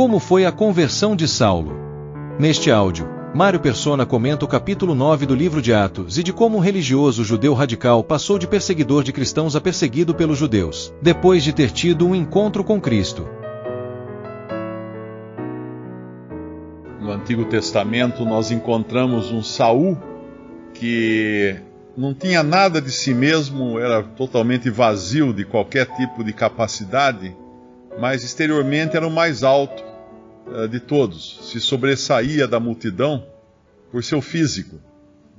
Como foi a conversão de Saulo? Neste áudio, Mário Persona comenta o capítulo 9 do livro de Atos e de como um religioso judeu radical passou de perseguidor de cristãos a perseguido pelos judeus, depois de ter tido um encontro com Cristo. No Antigo Testamento nós encontramos um Saul que não tinha nada de si mesmo, era totalmente vazio de qualquer tipo de capacidade, mas exteriormente era o mais alto de todos. Se sobressaía da multidão por seu físico,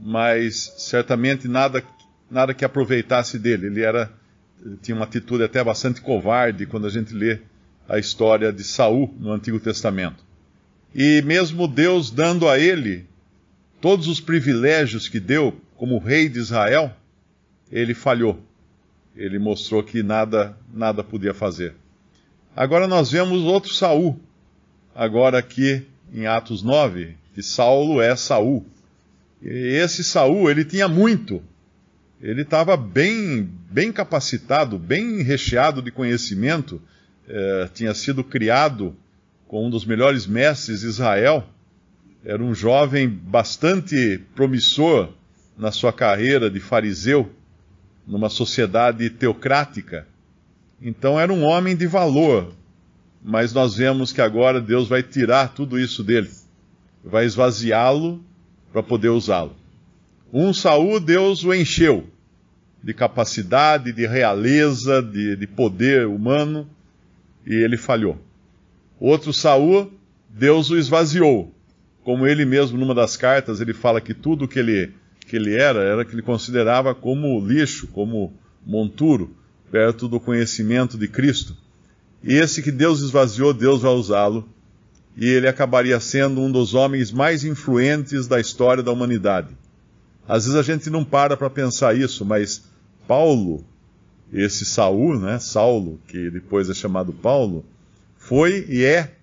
mas certamente nada que aproveitasse dele. Ele tinha uma atitude até bastante covarde quando a gente lê a história de Saul no Antigo Testamento. E mesmo Deus dando a ele todos os privilégios que deu como rei de Israel, ele falhou. Ele mostrou que nada podia fazer. Agora nós vemos outro Saul, agora aqui em Atos 9, que Saulo é Saul. E esse Saul, ele tinha muito. Ele estava bem capacitado, bem recheado de conhecimento, tinha sido criado com um dos melhores mestres de Israel. Era um jovem bastante promissor na sua carreira de fariseu, numa sociedade teocrática. Então era um homem de valor, mas nós vemos que agora Deus vai tirar tudo isso dele, vai esvaziá-lo para poder usá-lo. Um Saul, Deus o encheu de capacidade, de realeza, de poder humano, e ele falhou. Outro Saul, Deus o esvaziou. Como ele mesmo, numa das cartas, ele fala que tudo que ele era que ele considerava como lixo, como monturo, perto do conhecimento de Cristo. E esse que Deus esvaziou, Deus vai usá-lo, e ele acabaria sendo um dos homens mais influentes da história da humanidade. Às vezes a gente não para pensar isso, mas Paulo, esse Saul, Saulo, que depois é chamado Paulo, foi e é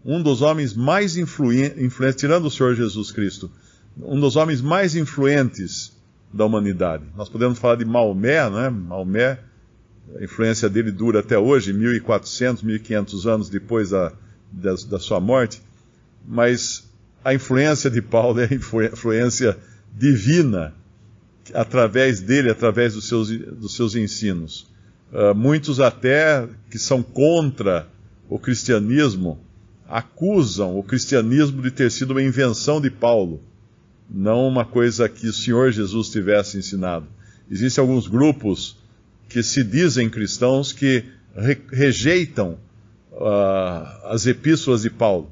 um dos homens mais influentes, tirando o Senhor Jesus Cristo, um dos homens mais influentes da humanidade. Nós podemos falar de Maomé, Maomé, a influência dele dura até hoje, 1400, 1500 anos depois da sua morte, mas a influência de Paulo é a influência divina, através dele, através dos seus ensinos. Muitos até que são contra o cristianismo, acusam o cristianismo de ter sido uma invenção de Paulo, não uma coisa que o Senhor Jesus tivesse ensinado. Existem alguns grupos que se dizem cristãos que rejeitam as epístolas de Paulo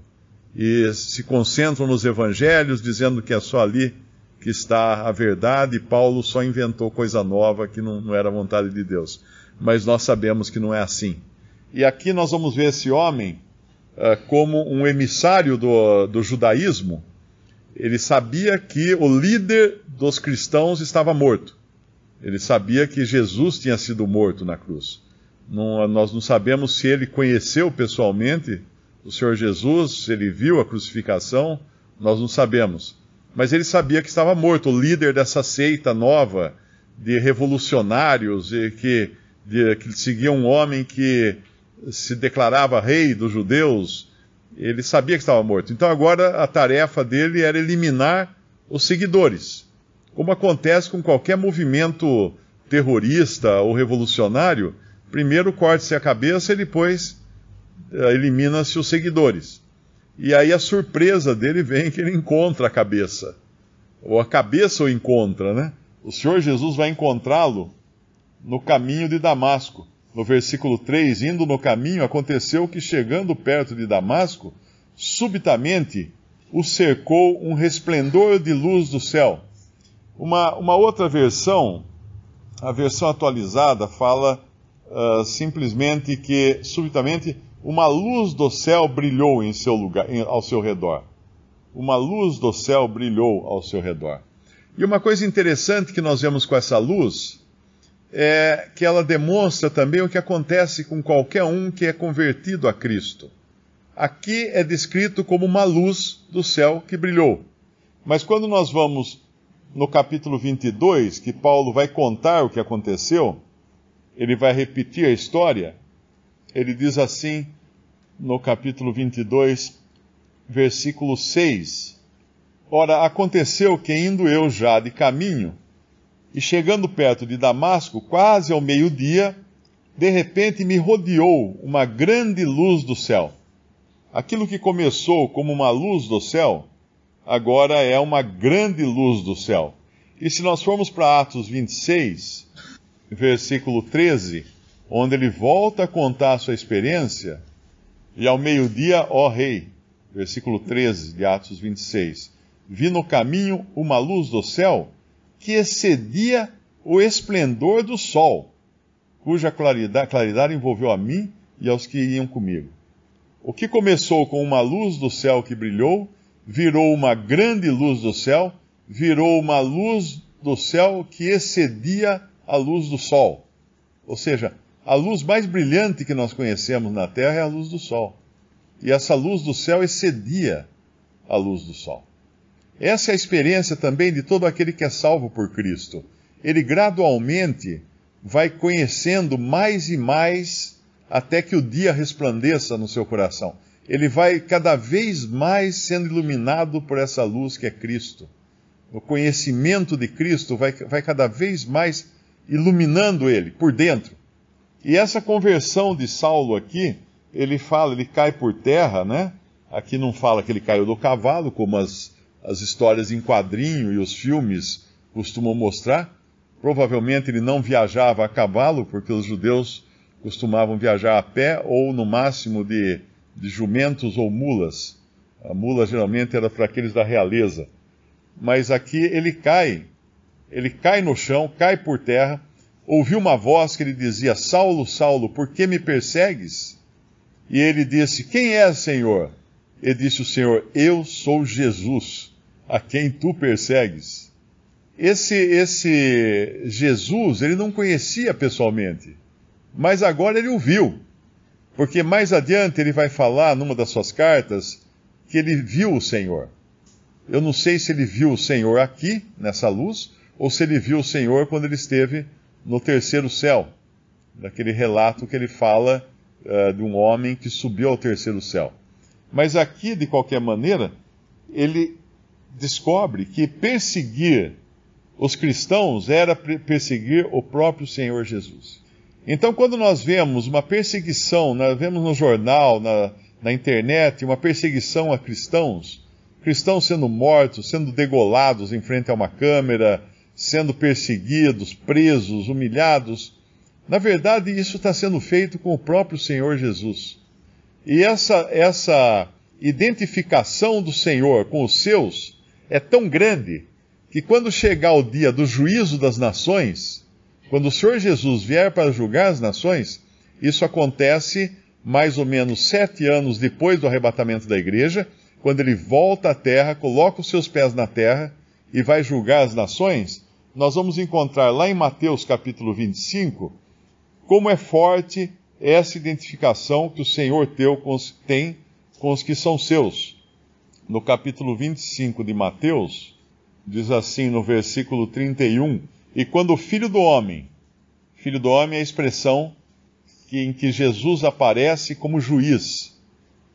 e se concentram nos evangelhos, dizendo que é só ali que está a verdade, e Paulo só inventou coisa nova que não era vontade de Deus. Mas nós sabemos que não é assim. E aqui nós vamos ver esse homem como um emissário do judaísmo. Ele sabia que o líder dos cristãos estava morto. Ele sabia que Jesus tinha sido morto na cruz. Nós não sabemos se ele conheceu pessoalmente o Senhor Jesus, se ele viu a crucificação, nós não sabemos. Mas ele sabia que estava morto, o líder dessa seita nova de revolucionários que seguia um homem que se declarava rei dos judeus. Ele sabia que estava morto. Então agora a tarefa dele era eliminar os seguidores. Como acontece com qualquer movimento terrorista ou revolucionário, primeiro corta-se a cabeça e depois elimina-se os seguidores. E aí a surpresa dele vem que ele encontra a cabeça. Ou a cabeça o encontra, O Senhor Jesus vai encontrá-lo no caminho de Damasco. No versículo 3, indo no caminho, aconteceu que, chegando perto de Damasco, subitamente o cercou um resplendor de luz do céu. Uma outra versão, a versão atualizada, fala simplesmente que, subitamente, uma luz do céu brilhou ao seu redor. Uma luz do céu brilhou ao seu redor. E uma coisa interessante que nós vemos com essa luz é que ela demonstra também o que acontece com qualquer um que é convertido a Cristo. Aqui é descrito como uma luz do céu que brilhou. Mas quando nós vamos no capítulo 22, que Paulo vai contar o que aconteceu, ele vai repetir a história, ele diz assim, no capítulo 22, versículo 6. Ora, aconteceu que, indo eu já de caminho, e chegando perto de Damasco, quase ao meio-dia, de repente me rodeou uma grande luz do céu. Aquilo que começou como uma luz do céu, agora é uma grande luz do céu. E se nós formos para Atos 26, versículo 13, onde ele volta a contar a sua experiência, e ao meio-dia, ó rei, versículo 13 de Atos 26, vi no caminho uma luz do céu que excedia o esplendor do sol, cuja claridade envolveu a mim e aos que iam comigo. O que começou com uma luz do céu que brilhou, virou uma grande luz do céu, virou uma luz do céu que excedia a luz do sol. Ou seja, a luz mais brilhante que nós conhecemos na Terra é a luz do sol. E essa luz do céu excedia a luz do sol. Essa é a experiência também de todo aquele que é salvo por Cristo. Ele gradualmente vai conhecendo mais e mais até que o dia resplandeça no seu coração. Ele vai cada vez mais sendo iluminado por essa luz que é Cristo. O conhecimento de Cristo vai cada vez mais iluminando ele por dentro. E essa conversão de Saulo aqui, ele cai por terra, né? Aqui não fala que ele caiu do cavalo, como as histórias em quadrinho e os filmes costumam mostrar. Provavelmente ele não viajava a cavalo, porque os judeus costumavam viajar a pé ou no máximo de jumentos ou mulas. A mula geralmente era para aqueles da realeza. Mas aqui ele cai no chão, cai por terra, ouviu uma voz que lhe dizia: Saulo, Saulo, por que me persegues? E ele disse: Quem és, Senhor? E disse o Senhor: Eu sou Jesus, a quem tu persegues. Esse Jesus, ele não conhecia pessoalmente, mas agora ele o viu, porque mais adiante ele vai falar numa das suas cartas que ele viu o Senhor. Eu não sei se ele viu o Senhor aqui, nessa luz, ou se ele viu o Senhor quando ele esteve no terceiro céu, daquele relato que ele fala de um homem que subiu ao terceiro céu. Mas aqui, de qualquer maneira, ele descobre que perseguir os cristãos era perseguir o próprio Senhor Jesus. Então, quando nós vemos uma perseguição, nós vemos no jornal, na internet, uma perseguição a cristãos sendo mortos, sendo degolados em frente a uma câmera, sendo perseguidos, presos, humilhados, na verdade isso está sendo feito com o próprio Senhor Jesus. E essa identificação do Senhor com os seus é tão grande que quando chegar o dia do juízo das nações, quando o Senhor Jesus vier para julgar as nações, isso acontece mais ou menos 7 anos depois do arrebatamento da igreja, quando ele volta à terra, coloca os seus pés na terra e vai julgar as nações. Nós vamos encontrar lá em Mateus capítulo 25, como é forte essa identificação que o Senhor tem com os que são seus. No capítulo 25 de Mateus, diz assim no versículo 31, e quando o Filho do Homem é a expressão em que Jesus aparece como juiz,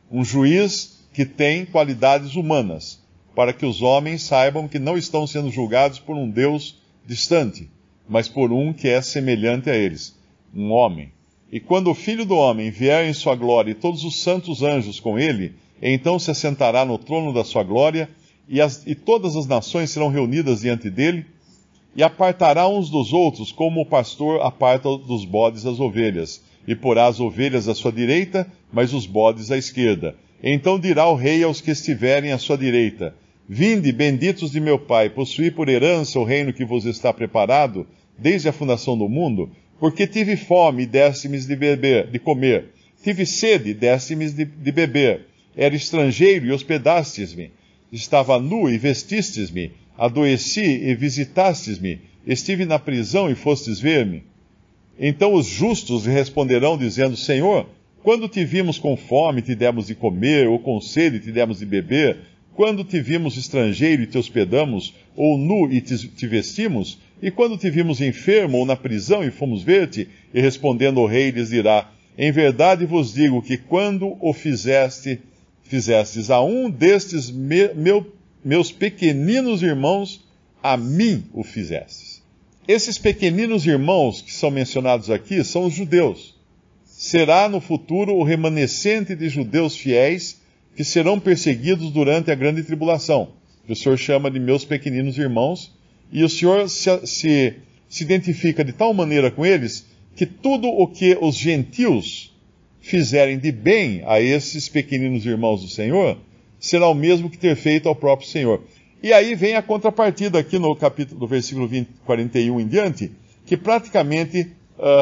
um juiz que tem qualidades humanas, para que os homens saibam que não estão sendo julgados por um Deus distante, mas por um que é semelhante a eles, um homem. E quando o Filho do Homem vier em sua glória e todos os santos anjos com ele, então se assentará no trono da sua glória, e todas as nações serão reunidas diante dele, e apartará uns dos outros, como o pastor aparta dos bodes as ovelhas, e porá as ovelhas à sua direita, mas os bodes à esquerda. Então dirá o rei aos que estiverem à sua direita: Vinde, benditos de meu Pai, possuí por herança o reino que vos está preparado desde a fundação do mundo, porque tive fome e deste-me de comer, tive sede e deste-me de beber, era estrangeiro e hospedastes-me, estava nu e vestistes-me, adoeci e visitastes-me, estive na prisão e fostes ver-me. Então os justos lhe responderão dizendo: Senhor, quando te vimos com fome, te demos de comer, ou com sede, te demos de beber? Quando te vimos estrangeiro e te hospedamos, ou nu e te vestimos? E quando te vimos enfermo ou na prisão e fomos ver-te? E respondendo o rei lhes dirá: Em verdade vos digo que quando o fizestes a um destes meus pequeninos irmãos, a mim o fizestes. Esses pequeninos irmãos que são mencionados aqui são os judeus. Será no futuro o remanescente de judeus fiéis que serão perseguidos durante a grande tribulação, que o Senhor chama de meus pequeninos irmãos, e o Senhor se identifica de tal maneira com eles que tudo o que os gentios fizerem de bem a esses pequeninos irmãos do Senhor, será o mesmo que ter feito ao próprio Senhor. E aí vem a contrapartida aqui no capítulo, do versículo 41 em diante, que praticamente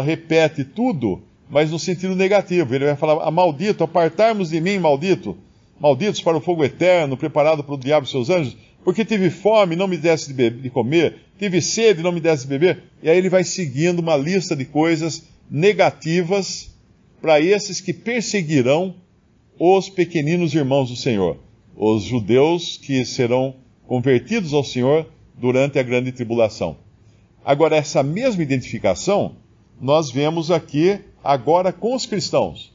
repete tudo, mas no sentido negativo. Ele vai falar, maldito, apartarmos de mim, maldito, malditos para o fogo eterno, preparado para o diabo e seus anjos, porque tive fome, não me desse de comer, tive sede, não me desse de beber. E aí ele vai seguindo uma lista de coisas negativas para esses que perseguirão os pequeninos irmãos do Senhor, os judeus que serão convertidos ao Senhor durante a grande tribulação. Agora, essa mesma identificação nós vemos aqui agora com os cristãos.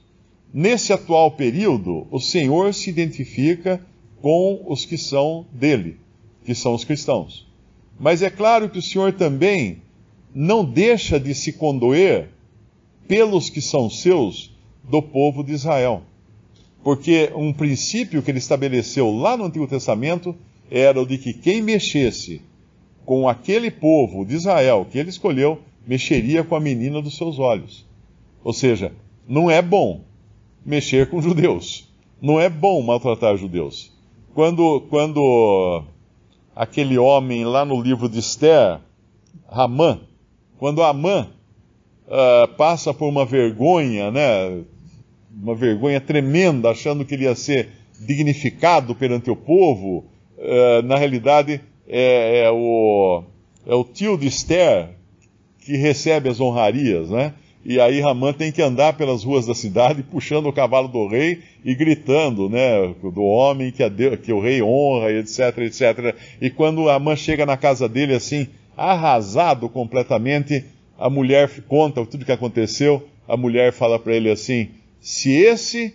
Nesse atual período, o Senhor se identifica com os que são dele, que são os cristãos. Mas é claro que o Senhor também não deixa de se condoer pelos que são seus do povo de Israel. Porque um princípio que ele estabeleceu lá no Antigo Testamento era o de que quem mexesse com aquele povo de Israel que ele escolheu, mexeria com a menina dos seus olhos. Ou seja, não é bom mexer com judeus. Não é bom maltratar judeus. Quando aquele homem lá no livro de Esther, Hamã, quando Hamã passa por uma vergonha, né, uma vergonha tremenda, achando que ele ia ser dignificado perante o povo, na realidade é o tio de Esther que recebe as honrarias, né? E aí Hamã tem que andar pelas ruas da cidade, puxando o cavalo do rei e gritando, né, do homem que o rei honra, etc, etc. E quando Hamã chega na casa dele, assim, arrasado completamente, a mulher conta tudo o que aconteceu, a mulher fala para ele assim, se esse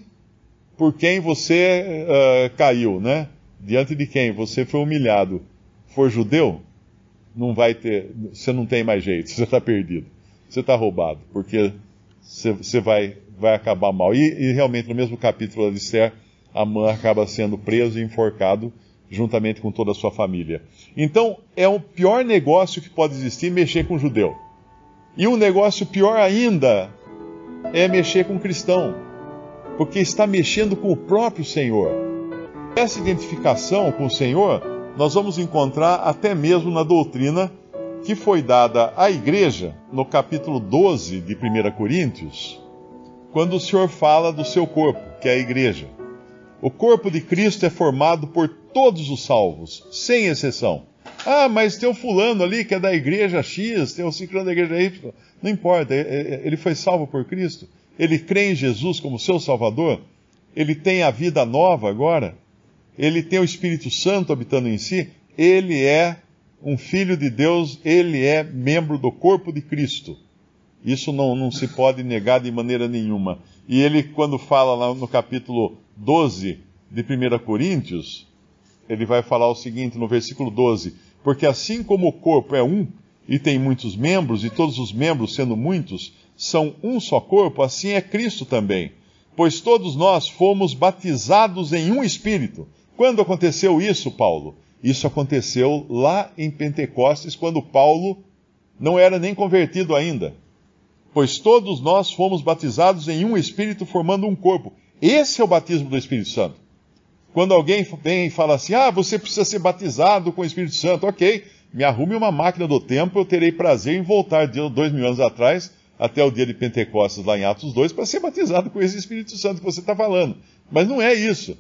por quem você caiu, né, diante de quem você foi humilhado, for judeu, não vai ter, você não tem mais jeito, você está perdido. Você está roubado, porque você vai acabar mal. E realmente, no mesmo capítulo de Esther, Hamã acaba sendo preso e enforcado, juntamente com toda a sua família. Então, é o pior negócio que pode existir, mexer com judeu. E um negócio pior ainda é mexer com cristão, porque está mexendo com o próprio Senhor. Essa identificação com o Senhor, nós vamos encontrar até mesmo na doutrina que foi dada à igreja no capítulo 12 de 1 Coríntios, quando o Senhor fala do seu corpo, que é a igreja. O corpo de Cristo é formado por todos os salvos, sem exceção. Ah, mas tem o fulano ali que é da igreja X, tem o ciclano da igreja Y. Não importa, ele foi salvo por Cristo. Ele crê em Jesus como seu Salvador. Ele tem a vida nova agora. Ele tem o Espírito Santo habitando em si. Ele é um filho de Deus, ele é membro do corpo de Cristo. Isso não se pode negar de maneira nenhuma. E ele, quando fala lá no capítulo 12 de 1 Coríntios, ele vai falar o seguinte no versículo 12, porque assim como o corpo é um, e tem muitos membros, e todos os membros, sendo muitos, são um só corpo, assim é Cristo também. Pois todos nós fomos batizados em um Espírito. Quando aconteceu isso, Paulo? Isso aconteceu lá em Pentecostes, quando Paulo não era nem convertido ainda. Pois todos nós fomos batizados em um Espírito, formando um corpo. Esse é o batismo do Espírito Santo. Quando alguém vem e fala assim, você precisa ser batizado com o Espírito Santo. Ok, me arrume uma máquina do tempo, eu terei prazer em voltar 2000 anos atrás, até o dia de Pentecostes, lá em Atos 2, para ser batizado com esse Espírito Santo que você está falando. Mas não é isso.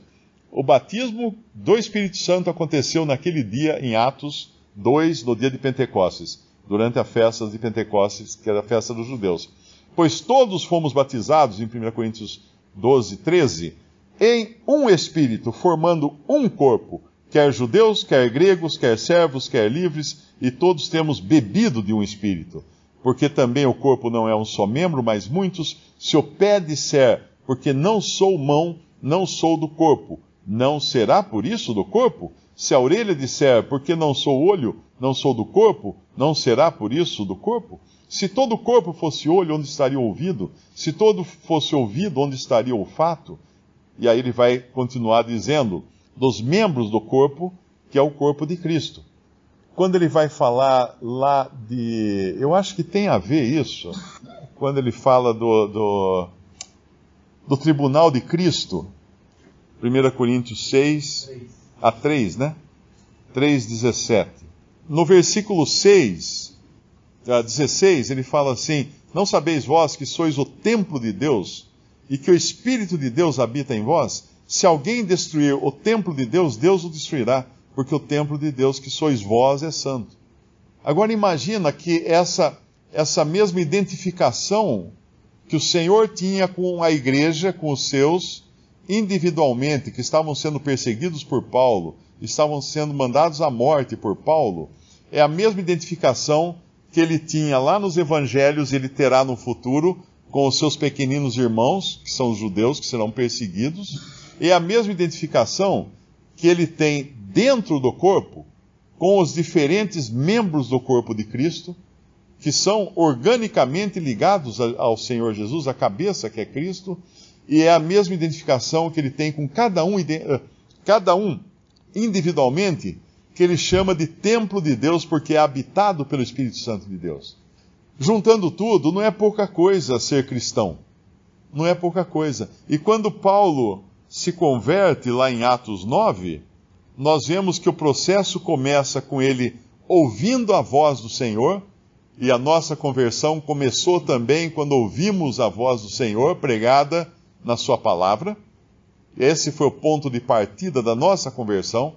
O batismo do Espírito Santo aconteceu naquele dia em Atos 2, no dia de Pentecostes, durante a festa de Pentecostes, que era a festa dos judeus. Pois todos fomos batizados, em 1 Coríntios 12, 13, em um Espírito, formando um corpo, quer judeus, quer gregos, quer servos, quer livres, e todos temos bebido de um Espírito. porque também o corpo não é um só membro, mas muitos. Se o pé disser, porque não sou mão, não sou do corpo, não será por isso do corpo? Se a orelha disser, porque não sou olho, não sou do corpo, não será por isso do corpo? Se todo o corpo fosse olho, onde estaria o ouvido? Se todo fosse ouvido, onde estaria o olfato? E aí ele vai continuar dizendo, dos membros do corpo, que é o corpo de Cristo. Quando ele vai falar lá de... Eu acho que tem a ver isso, quando ele fala do tribunal de Cristo, 1 Coríntios 6, a 3, né? 3:17. No versículo 16, ele fala assim, não sabeis vós que sois o templo de Deus e que o Espírito de Deus habita em vós? Se alguém destruir o templo de Deus, Deus o destruirá, porque o templo de Deus que sois vós é santo. Agora imagina que essa mesma identificação que o Senhor tinha com a igreja, com os seus, individualmente, que estavam sendo perseguidos por Paulo, estavam sendo mandados à morte por Paulo, é a mesma identificação que ele tinha lá nos evangelhos, ele terá no futuro com os seus pequeninos irmãos, que são os judeus, que serão perseguidos, e a mesma identificação que ele tem dentro do corpo, com os diferentes membros do corpo de Cristo, que são organicamente ligados ao Senhor Jesus, a cabeça que é Cristo, e é a mesma identificação que ele tem com cada um individualmente, que ele chama de templo de Deus, porque é habitado pelo Espírito Santo de Deus. Juntando tudo, não é pouca coisa ser cristão. Não é pouca coisa. E quando Paulo se converte lá em Atos 9, nós vemos que o processo começa com ele ouvindo a voz do Senhor, e a nossa conversão começou também quando ouvimos a voz do Senhor pregada na sua palavra. Esse foi o ponto de partida da nossa conversão,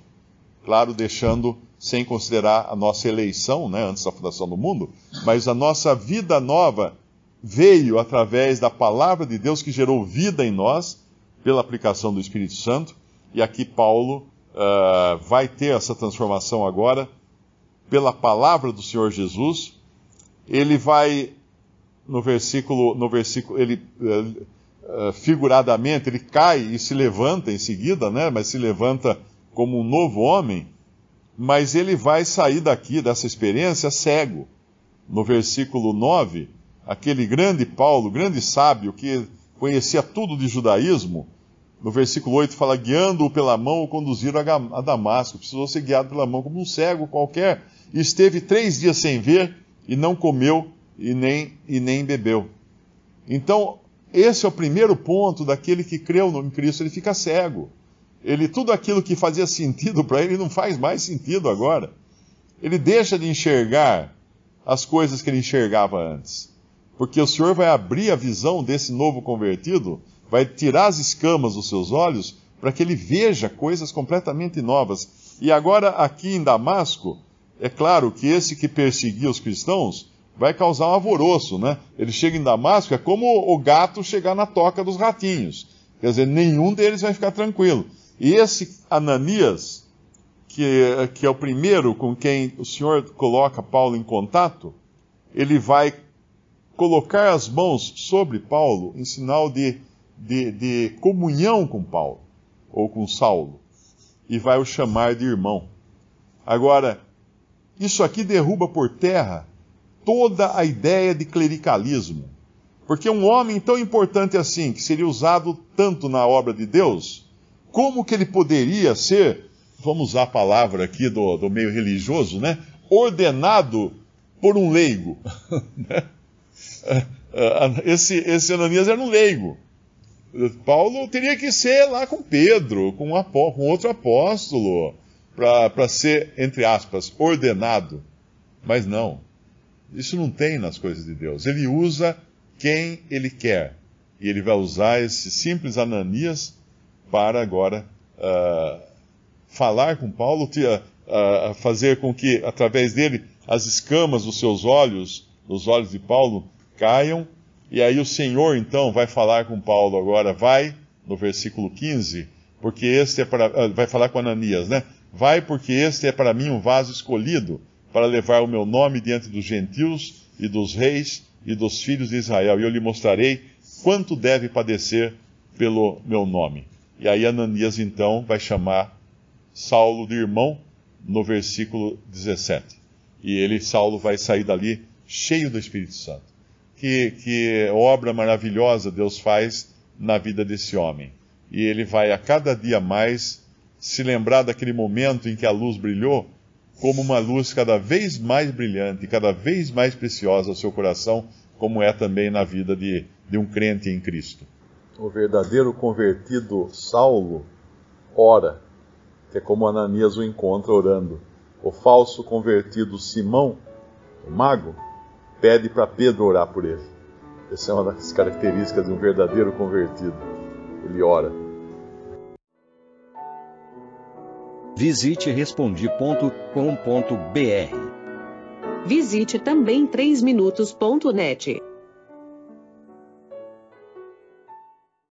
claro, deixando sem considerar a nossa eleição, né, antes da fundação do mundo, mas a nossa vida nova veio através da palavra de Deus que gerou vida em nós, pela aplicação do Espírito Santo, e aqui Paulo vai ter essa transformação agora, pela palavra do Senhor Jesus. Ele vai, no versículo ele figuradamente, ele cai e se levanta em seguida, né, mas se levanta como um novo homem, mas ele vai sair daqui, dessa experiência, cego. No versículo 9, aquele grande Paulo, grande sábio, que conhecia tudo de judaísmo, no versículo 8 fala, guiando-o pela mão, o conduziram a Damasco. Precisou ser guiado pela mão como um cego qualquer. E esteve 3 dias sem ver, e não comeu, e nem bebeu. Então, esse é o primeiro ponto daquele que creu em Cristo, ele fica cego. Tudo aquilo que fazia sentido para ele não faz mais sentido agora. Ele deixa de enxergar as coisas que ele enxergava antes. Porque o Senhor vai abrir a visão desse novo convertido, vai tirar as escamas dos seus olhos, para que ele veja coisas completamente novas. E agora, aqui em Damasco, é claro que esse que perseguia os cristãos vai causar um alvoroço, né? Ele chega em Damasco, é como o gato chegar na toca dos ratinhos. Quer dizer, nenhum deles vai ficar tranquilo. E esse Ananias, que é o primeiro com quem o Senhor coloca Paulo em contato, ele vai colocar as mãos sobre Paulo em sinal de comunhão com Paulo, ou com Saulo, e vai o chamar de irmão. Agora, isso aqui derruba por terra toda a ideia de clericalismo, porque um homem tão importante assim, que seria usado tanto na obra de Deus, como que ele poderia ser, vamos usar a palavra aqui do meio religioso, né? Ordenado por um leigo. Esse Ananias era um leigo. Paulo teria que ser lá com Pedro, com outro apóstolo, para ser, entre aspas, ordenado. Mas não. Isso não tem nas coisas de Deus. Ele usa quem ele quer. E ele vai usar esse simples Ananias para agora falar com Paulo, fazer com que, através dele, as escamas dos seus olhos, dos olhos de Paulo, caiam. E aí o Senhor, então, vai falar com Paulo agora, vai, no versículo 15, porque vai falar com Ananias, né? Vai, porque este é para mim um vaso escolhido, para levar o meu nome diante dos gentios e dos reis e dos filhos de Israel, e eu lhe mostrarei quanto deve padecer pelo meu nome. E aí Ananias então vai chamar Saulo de irmão no versículo 17. E Saulo vai sair dali cheio do Espírito Santo. Que obra maravilhosa Deus faz na vida desse homem. E ele vai a cada dia mais se lembrar daquele momento em que a luz brilhou, como uma luz cada vez mais brilhante, cada vez mais preciosa ao seu coração, como é também na vida de um crente em Cristo. O verdadeiro convertido Saulo ora, que é como Ananias o encontra orando. O falso convertido Simão, o mago, pede para Pedro orar por ele. Essa é uma das características de um verdadeiro convertido. Ele ora. Visite Respondi.com.br. Visite também 3minutos.net.